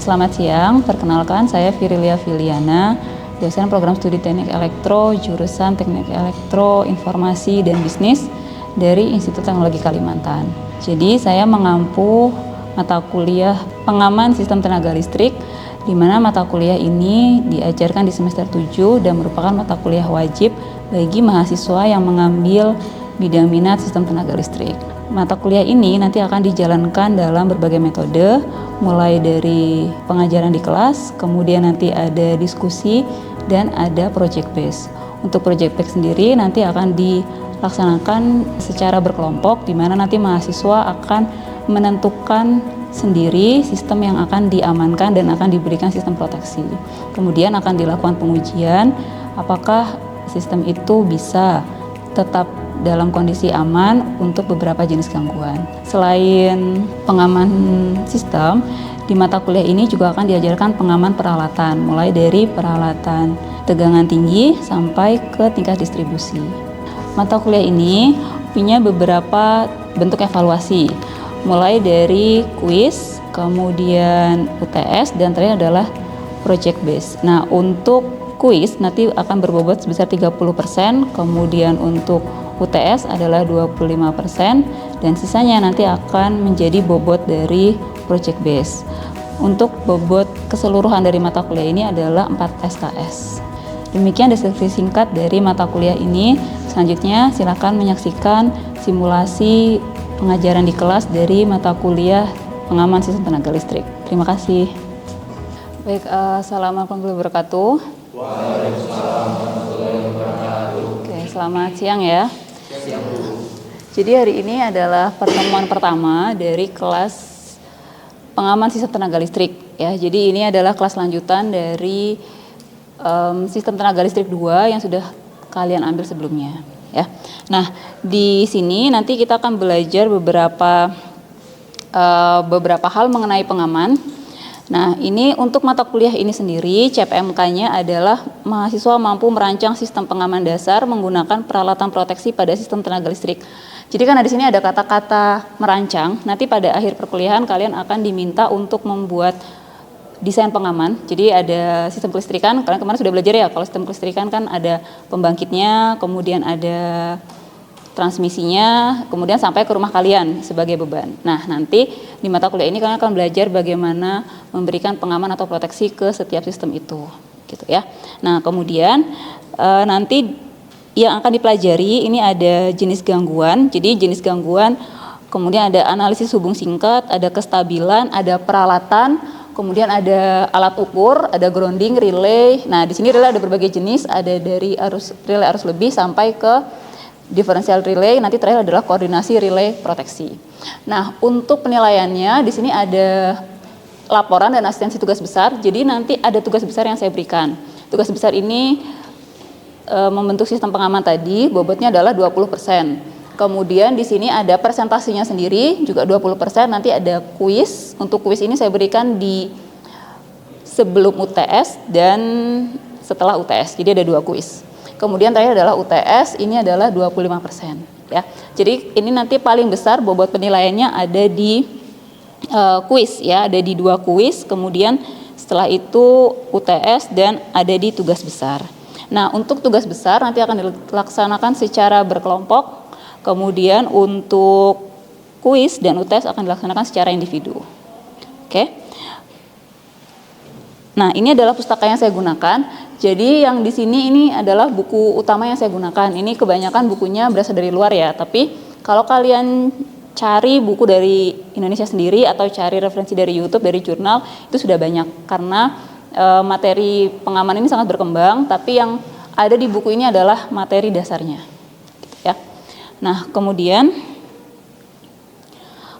Selamat siang, perkenalkan saya Virilia Filiana, dosen program studi Teknik Elektro, jurusan Teknik Elektro, Informasi dan Bisnis dari Institut Teknologi Kalimantan. Jadi saya mengampu mata kuliah pengaman sistem tenaga listrik, di mana mata kuliah ini diajarkan di semester 7 dan merupakan mata kuliah wajib bagi mahasiswa yang mengambil bidang minat sistem tenaga listrik. Mata kuliah ini nanti akan dijalankan dalam berbagai metode, mulai dari pengajaran di kelas, kemudian nanti ada diskusi, dan ada project base. Untuk project base sendiri nanti akan dilaksanakan secara berkelompok, di mana nanti mahasiswa akan menentukan sendiri sistem yang akan diamankan dan akan diberikan sistem proteksi. Kemudian akan dilakukan pengujian apakah sistem itu bisa tetap dalam kondisi aman untuk beberapa jenis gangguan. Selain pengaman sistem, di mata kuliah ini juga akan diajarkan pengaman peralatan, mulai dari peralatan tegangan tinggi sampai ke tingkat distribusi. Mata kuliah ini punya beberapa bentuk evaluasi, mulai dari kuis, kemudian UTS, dan terakhir adalah project base. Nah, untuk kuis nanti akan berbobot sebesar 30%, kemudian untuk UTS adalah 25%, dan sisanya nanti akan menjadi bobot dari project base. Untuk bobot keseluruhan dari mata kuliah ini adalah 4 SKS. Demikian deskripsi singkat dari mata kuliah ini. Selanjutnya silakan menyaksikan simulasi pengajaran di kelas dari mata kuliah pengaman sistem tenaga listrik. Terima kasih. Baik, assalamualaikum warahmatullahi wabarakatuh. Waalaikumsalam warahmatullahi wabarakatuh. Oke, selamat siang ya. Jadi hari ini adalah pertemuan pertama dari kelas pengaman sistem tenaga listrik ya. Jadi ini adalah kelas lanjutan dari sistem tenaga listrik 2 yang sudah kalian ambil sebelumnya ya. Nah, di sini nanti kita akan belajar beberapa hal mengenai pengaman. Nah, ini untuk mata kuliah ini sendiri, CPMK-nya adalah mahasiswa mampu merancang sistem pengaman dasar menggunakan peralatan proteksi pada sistem tenaga listrik. Jadi kan di sini ada kata-kata merancang. Nanti pada akhir perkuliahan kalian akan diminta untuk membuat desain pengaman. Jadi ada sistem kelistrikan, kalian kemarin sudah belajar ya, kalau sistem kelistrikan kan ada pembangkitnya, kemudian ada transmisinya, kemudian sampai ke rumah kalian sebagai beban. Nah, nanti di mata kuliah ini kalian akan belajar bagaimana memberikan pengaman atau proteksi ke setiap sistem itu, gitu ya. Nah, kemudian nanti yang akan dipelajari ini ada jenis gangguan. Jadi jenis gangguan, kemudian ada analisis hubung singkat, ada kestabilan, ada peralatan, kemudian ada alat ukur, ada grounding, relay. Nah, di sini relay ada berbagai jenis, ada dari relay arus lebih sampai ke differential relay, nanti terakhir adalah koordinasi relay proteksi. Nah, untuk penilaiannya di sini ada laporan dan asistensi tugas besar. Jadi nanti ada tugas besar yang saya berikan. Tugas besar ini membentuk sistem pengaman tadi, bobotnya adalah 20%. Kemudian di sini ada presentasinya sendiri juga 20%, nanti ada kuis. Untuk kuis ini saya berikan di sebelum UTS dan setelah UTS. Jadi ada 2 kuis. Kemudian terakhir adalah UTS, ini adalah 25% ya. Jadi ini nanti paling besar bobot penilaiannya ada di kuis ya, ada di 2 kuis, kemudian setelah itu UTS dan ada di tugas besar. Nah, untuk tugas besar nanti akan dilaksanakan secara berkelompok, kemudian untuk kuis dan UTS akan dilaksanakan secara individu. Oke. Nah, ini adalah pustaka yang saya gunakan. Jadi yang di sini ini adalah buku utama yang saya gunakan. Ini kebanyakan bukunya berasal dari luar ya. Tapi kalau kalian cari buku dari Indonesia sendiri atau cari referensi dari YouTube, dari jurnal, itu sudah banyak. Karena materi pengaman ini sangat berkembang. Tapi yang ada di buku ini adalah materi dasarnya. Gitu ya. Nah, kemudian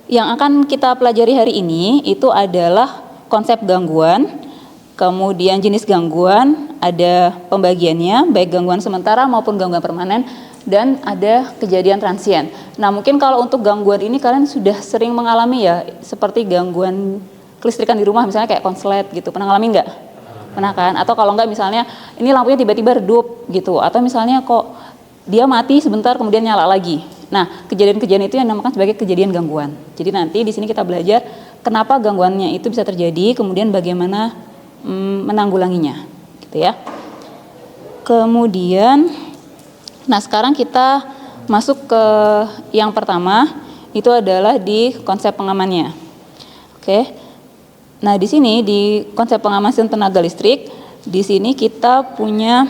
yang akan kita pelajari hari ini itu adalah konsep gangguan. Kemudian jenis gangguan, ada pembagiannya, baik gangguan sementara maupun gangguan permanen, dan ada kejadian transien. Nah, mungkin kalau untuk gangguan ini kalian sudah sering mengalami ya, seperti gangguan kelistrikan di rumah, misalnya kayak konslet gitu, pernah ngalamin nggak? Pernah kan? Atau kalau nggak misalnya ini lampunya tiba-tiba redup gitu, atau misalnya kok dia mati sebentar kemudian nyala lagi. Nah, kejadian-kejadian itu yang dinamakan sebagai kejadian gangguan. Jadi nanti di sini kita belajar kenapa gangguannya itu bisa terjadi, kemudian bagaimana menanggulanginya, gitu ya. Kemudian, nah sekarang kita masuk ke yang pertama, itu adalah di konsep pengamannya. Oke. Nah, di sini di konsep pengaman sistem tenaga listrik, di sini kita punya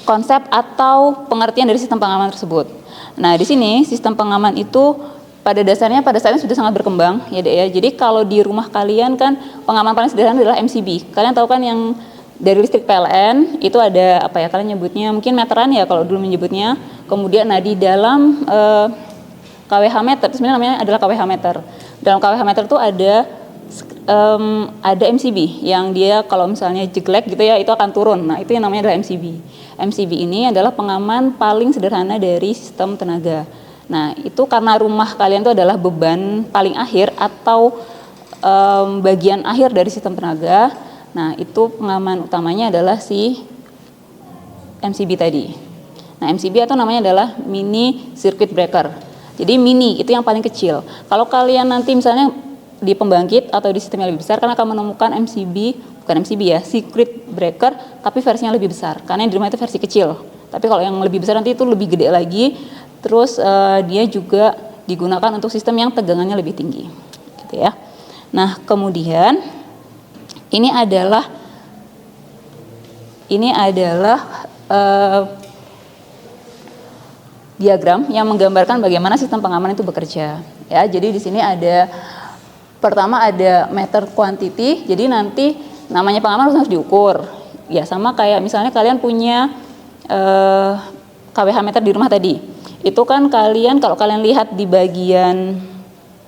konsep atau pengertian dari sistem pengaman tersebut. Nah, di sini sistem pengaman itu pada dasarnya sudah sangat berkembang ya Dek ya. Jadi kalau di rumah kalian kan pengaman paling sederhana adalah MCB. Kalian tahu kan yang dari listrik PLN itu ada apa ya, kalian nyebutnya mungkin meteran ya kalau dulu menyebutnya. Kemudian nah di dalam KWH meter itu sebenarnya namanya adalah KWH meter. Dalam KWH meter itu ada MCB yang dia kalau misalnya jelek gitu ya itu akan turun. Nah, itu yang namanya adalah MCB. MCB ini adalah pengaman paling sederhana dari sistem tenaga. Nah, itu karena rumah kalian itu adalah beban paling akhir atau bagian akhir dari sistem tenaga. Nah, itu pengaman utamanya adalah si MCB tadi. Nah, MCB atau namanya adalah mini circuit breaker. Jadi mini itu yang paling kecil. Kalau kalian nanti misalnya di pembangkit atau di sistem yang lebih besar, karena akan menemukan bukan MCB ya, circuit breaker, tapi versinya lebih besar. Karena yang di rumah itu versi kecil. Tapi kalau yang lebih besar nanti itu lebih gede lagi. Terus dia juga digunakan untuk sistem yang tegangannya lebih tinggi, gitu ya. Nah, kemudian ini adalah diagram yang menggambarkan bagaimana sistem pengaman itu bekerja. Ya, jadi di sini pertama ada meter quantity, jadi nanti namanya pengaman harus diukur. Ya sama kayak misalnya kalian punya KWH meter di rumah tadi. Itu kan kalau kalian lihat di bagian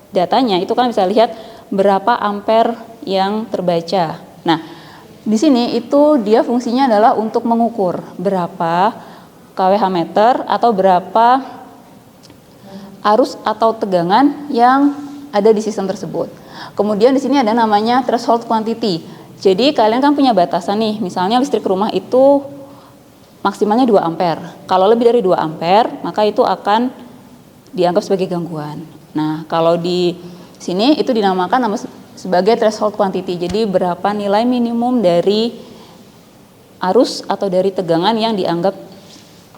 datanya, itu kan bisa lihat berapa ampere yang terbaca. Nah, di sini itu dia fungsinya adalah untuk mengukur berapa KWH meter atau berapa arus atau tegangan yang ada di sistem tersebut. Kemudian di sini ada namanya threshold quantity. Jadi kalian kan punya batasan nih, misalnya listrik rumah itu maksimalnya 2 ampere. Kalau lebih dari 2 ampere, maka itu akan dianggap sebagai gangguan. Nah, kalau di sini itu dinamakan sebagai threshold quantity. Jadi berapa nilai minimum dari arus atau dari tegangan yang dianggap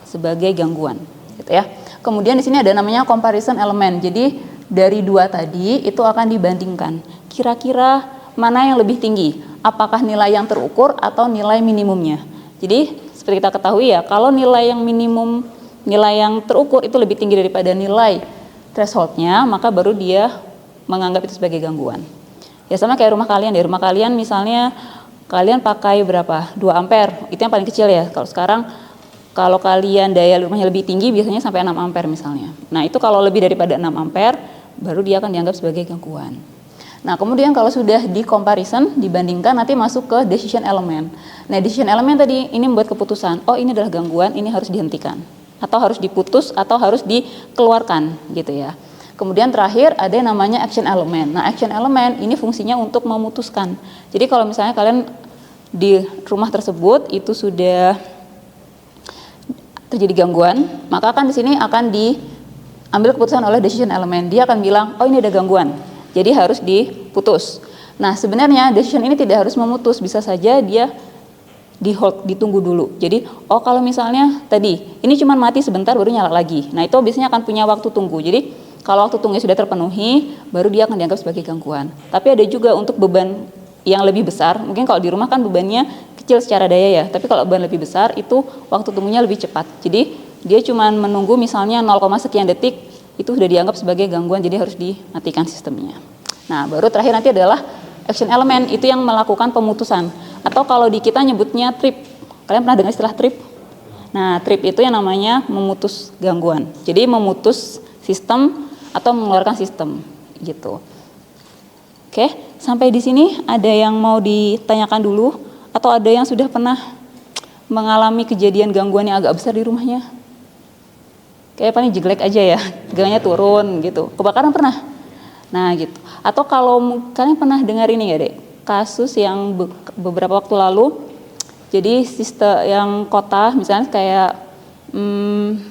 sebagai gangguan, gitu ya. Kemudian di sini ada namanya comparison element. Jadi dari 2 tadi itu akan dibandingkan. Kira-kira mana yang lebih tinggi? Apakah nilai yang terukur atau nilai minimumnya? Jadi seperti kita ketahui ya, kalau nilai yang minimum, nilai yang terukur itu lebih tinggi daripada nilai thresholdnya, maka baru dia menganggap itu sebagai gangguan. Ya sama kayak rumah kalian. Di rumah kalian misalnya kalian pakai berapa? 2 ampere, itu yang paling kecil ya. Kalau sekarang kalau kalian daya rumahnya lebih tinggi biasanya sampai 6 ampere misalnya. Nah itu kalau lebih daripada 6 ampere baru dia akan dianggap sebagai gangguan. Nah kemudian kalau sudah di comparison, dibandingkan, nanti masuk ke decision element. Nah decision element tadi ini membuat keputusan, oh ini adalah gangguan, ini harus dihentikan, atau harus diputus, atau harus dikeluarkan gitu ya. Kemudian terakhir ada yang namanya action element. Nah action element ini fungsinya untuk memutuskan. Jadi kalau misalnya kalian di rumah tersebut itu sudah terjadi gangguan, maka kan di sini akan diambil keputusan oleh decision element. Dia akan bilang, oh ini ada gangguan, jadi harus diputus. Nah sebenarnya decision ini tidak harus memutus, bisa saja dia di hold, ditunggu dulu. Jadi oh kalau misalnya tadi ini cuma mati sebentar baru nyala lagi. Nah itu biasanya akan punya waktu tunggu. Jadi kalau waktu tunggu sudah terpenuhi, baru dia akan dianggap sebagai gangguan. Tapi ada juga untuk beban yang lebih besar. Mungkin kalau di rumah kan bebannya kecil secara daya ya, tapi kalau beban lebih besar itu waktu tunggunya lebih cepat. Jadi dia cuma menunggu misalnya 0, sekian detik, itu sudah dianggap sebagai gangguan, jadi harus dimatikan sistemnya. Nah baru terakhir nanti adalah action element, itu yang melakukan pemutusan. Atau kalau di kita nyebutnya trip. Kalian pernah dengar istilah trip? Nah trip itu yang namanya memutus gangguan. Jadi memutus sistem atau mengeluarkan sistem gitu. Oke, sampai di sini ada yang mau ditanyakan dulu atau ada yang sudah pernah mengalami kejadian gangguan yang agak besar di rumahnya? Kayak paling jelek aja ya, tegangannya turun gitu. Kebakaran pernah? Nah gitu. Atau kalau kalian pernah dengar ini ya Dek, kasus yang beberapa waktu lalu, jadi sistem yang kota misalnya kayak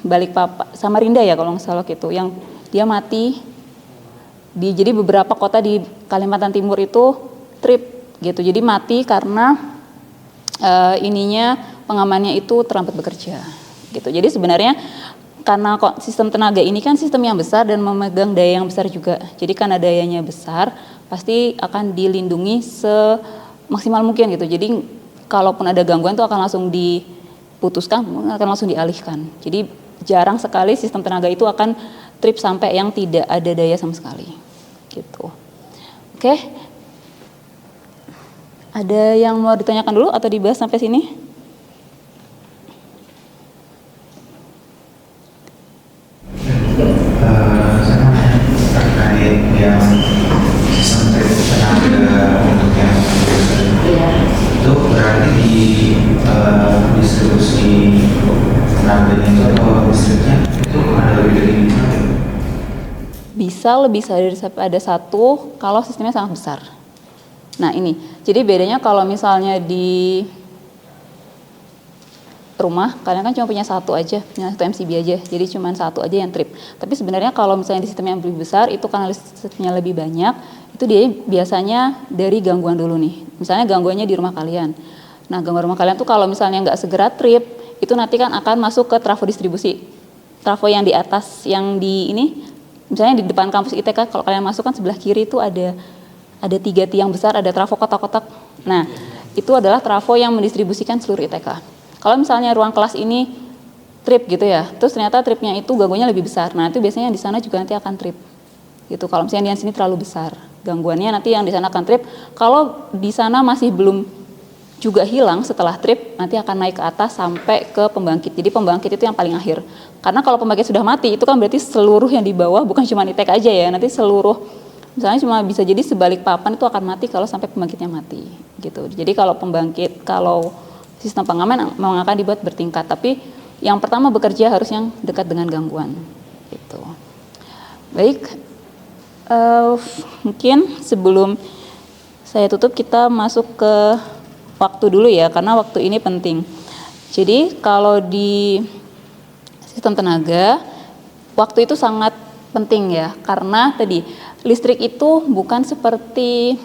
Balikpapan, Samarinda ya kalau nggak salah gitu, yang dia mati Jadi beberapa kota di Kalimantan Timur itu trip gitu. Jadi mati karena pengamannya itu terlambat bekerja gitu. Jadi sebenarnya karena sistem tenaga ini kan sistem yang besar dan memegang daya yang besar juga. Jadi karena dayanya besar, pasti akan dilindungi semaksimal mungkin gitu. Jadi kalaupun ada gangguan itu akan langsung diputuskan, akan langsung dialihkan. Jadi jarang sekali sistem tenaga itu akan trip sampai yang tidak ada daya sama sekali gitu. Oke. Ada yang mau ditanyakan dulu atau dibahas sampai sini? Saya mau terkait yang sistem tenaga untuk yang itu berarti di distribusi tenaganya itu atau listriknya itu ada lebih dari lima? Bisa lebih dari satu kalau sistemnya sangat besar. Nah ini, jadi bedanya kalau misalnya di rumah, kalian kan cuma punya satu MCB aja, jadi cuma satu aja yang trip. Tapi sebenarnya kalau misalnya di sistem yang lebih besar, itu karena listriknya lebih banyak, itu dia biasanya dari gangguan dulu nih. Misalnya gangguannya di rumah kalian. Nah gangguan rumah kalian tuh kalau misalnya nggak segera trip, itu nanti kan akan masuk ke trafo distribusi. Trafo yang di atas, yang di ini, misalnya di depan kampus ITK, kalau kalian masuk kan sebelah kiri itu ada 3 tiang besar, ada trafo kotak-kotak. Nah, itu adalah trafo yang mendistribusikan seluruh ITK. Kalau misalnya ruang kelas ini trip gitu ya, terus ternyata tripnya itu gangguannya lebih besar. Nah, itu biasanya di sana juga nanti akan trip. Gitu. Kalau misalnya di sini terlalu besar, gangguannya nanti yang di sana akan trip. Kalau di sana masih belum juga hilang setelah trip, nanti akan naik ke atas sampai ke pembangkit. Jadi pembangkit itu yang paling akhir. Karena kalau pembangkit sudah mati, itu kan berarti seluruh yang di bawah, bukan cuma ITK aja ya, nanti seluruh, misalnya cuma bisa jadi sebalik papan itu akan mati kalau sampai pembangkitnya mati gitu. Jadi kalau sistem pengaman memang akan dibuat bertingkat, tapi yang pertama bekerja harus yang dekat dengan gangguan gitu. Baik, mungkin sebelum saya tutup kita masuk ke waktu dulu ya, karena waktu ini penting. Jadi kalau di sistem tenaga, waktu itu sangat penting ya, karena tadi listrik itu bukan seperti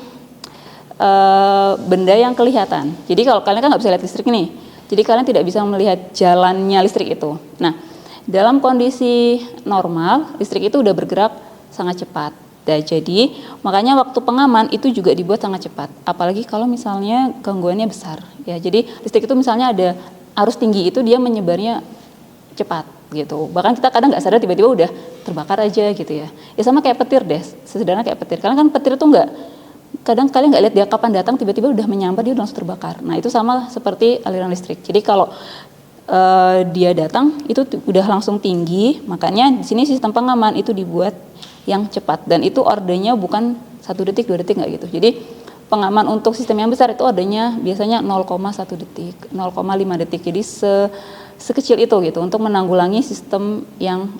benda yang kelihatan. Jadi kalau kalian kan nggak bisa lihat listrik nih, jadi kalian tidak bisa melihat jalannya listrik itu. Nah, dalam kondisi normal, listrik itu udah bergerak sangat cepat. Nah, jadi makanya waktu pengaman itu juga dibuat sangat cepat. Apalagi kalau misalnya gangguannya besar. Ya, jadi listrik itu misalnya ada arus tinggi itu dia menyebarnya cepat gitu. Bahkan kita kadang nggak sadar tiba-tiba udah terbakar aja gitu ya. Ya sama kayak petir deh, sesederhana kayak petir. Karena kan petir itu kadang kalian nggak lihat dia kapan datang, tiba-tiba udah menyambar, dia udah langsung terbakar. Nah itu sama seperti aliran listrik. Jadi kalau dia datang itu udah langsung tinggi, makanya di sini sistem pengaman itu dibuat yang cepat, dan itu ordenya bukan 1 detik 2 detik nggak gitu. Jadi pengaman untuk sistem yang besar itu ordenya biasanya 0,1 detik, 0,5 detik. Jadi sekecil itu gitu untuk menanggulangi sistem yang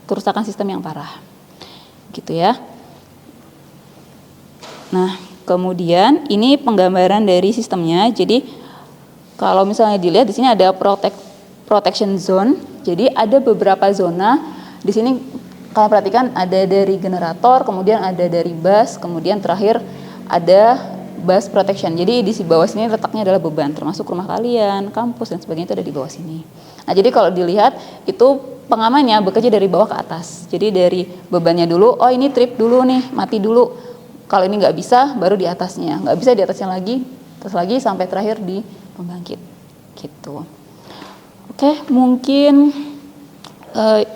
kerusakan sistem yang parah gitu ya. Nah kemudian ini penggambaran dari sistemnya. Jadi kalau misalnya dilihat di sini ada protection zone. Jadi ada beberapa zona di sini. Kalian perhatikan ada dari generator, kemudian ada dari bus, kemudian terakhir ada bus protection. Jadi di bawah sini letaknya adalah beban, termasuk rumah kalian, kampus dan sebagainya itu ada di bawah sini. Nah jadi kalau dilihat itu pengamannya bekerja dari bawah ke atas. Jadi dari bebannya dulu, oh ini trip dulu nih, mati dulu. Kalau ini nggak bisa, baru di atasnya. Nggak bisa di atasnya lagi, terus lagi sampai terakhir di pembangkit. Gitu. Oke, mungkin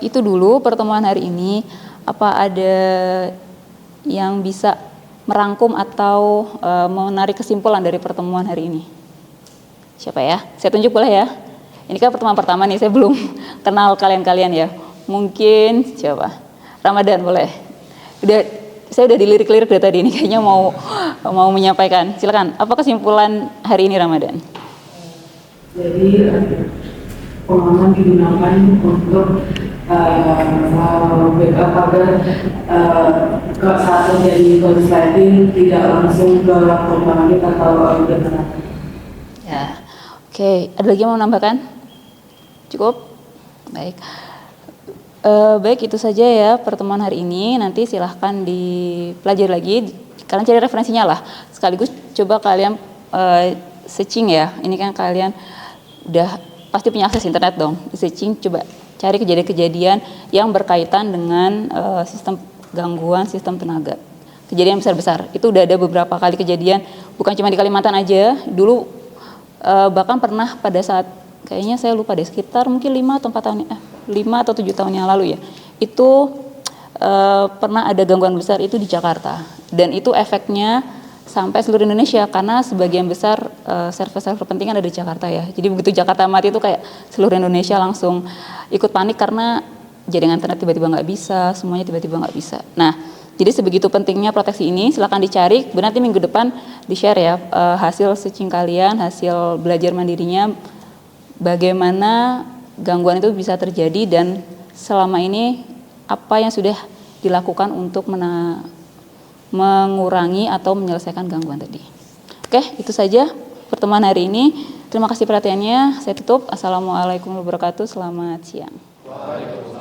itu dulu pertemuan hari ini. Apa ada yang bisa merangkum atau menarik kesimpulan dari pertemuan hari ini? Siapa ya? Saya tunjuk boleh ya? Ini kan pertemuan pertama nih, saya belum kenal kalian-kalian ya. Mungkin siapa? Ramadan boleh. Saya udah dilirik-lirik dari tadi ini, kayaknya mau menyampaikan. Silakan. Apa kesimpulan hari ini Ramadan? Jadi pengaman digunakan untuk backup agar saat terjadi korsleting tidak langsung ke pembangkit atau generator. Ya, oke. Ada lagi yang mau menambahkan? Cukup? Baik. Baik, itu saja ya pertemuan hari ini. Nanti silahkan dipelajari lagi. Kalian cari referensinya lah. Sekaligus coba kalian searching ya. Ini kan kalian udah pasti punya akses internet dong. Di searching coba cari kejadian-kejadian yang berkaitan dengan sistem gangguan sistem tenaga. Kejadian besar-besar. Itu udah ada beberapa kali kejadian, bukan cuma di Kalimantan aja. Dulu bahkan pernah pada saat, kayaknya saya lupa deh, sekitar mungkin 5 atau 7 tahun yang lalu ya. Itu pernah ada gangguan besar itu di Jakarta. Dan itu efeknya sampai seluruh Indonesia, karena sebagian besar server-server penting ada di Jakarta ya. Jadi begitu Jakarta mati itu kayak seluruh Indonesia langsung ikut panik karena jaringan internet tiba-tiba nggak bisa, semuanya tiba-tiba nggak bisa. Nah, jadi sebegitu pentingnya proteksi ini, silakan dicari. Nanti minggu depan di-share ya hasil searching kalian, hasil belajar mandirinya, bagaimana gangguan itu bisa terjadi dan selama ini apa yang sudah dilakukan untuk mengurangi atau menyelesaikan gangguan tadi. Oke, itu saja pertemuan hari ini. Terima kasih perhatiannya. Saya tutup. Assalamualaikum warahmatullahi wabarakatuh. Selamat siang. Waalaikumsalam.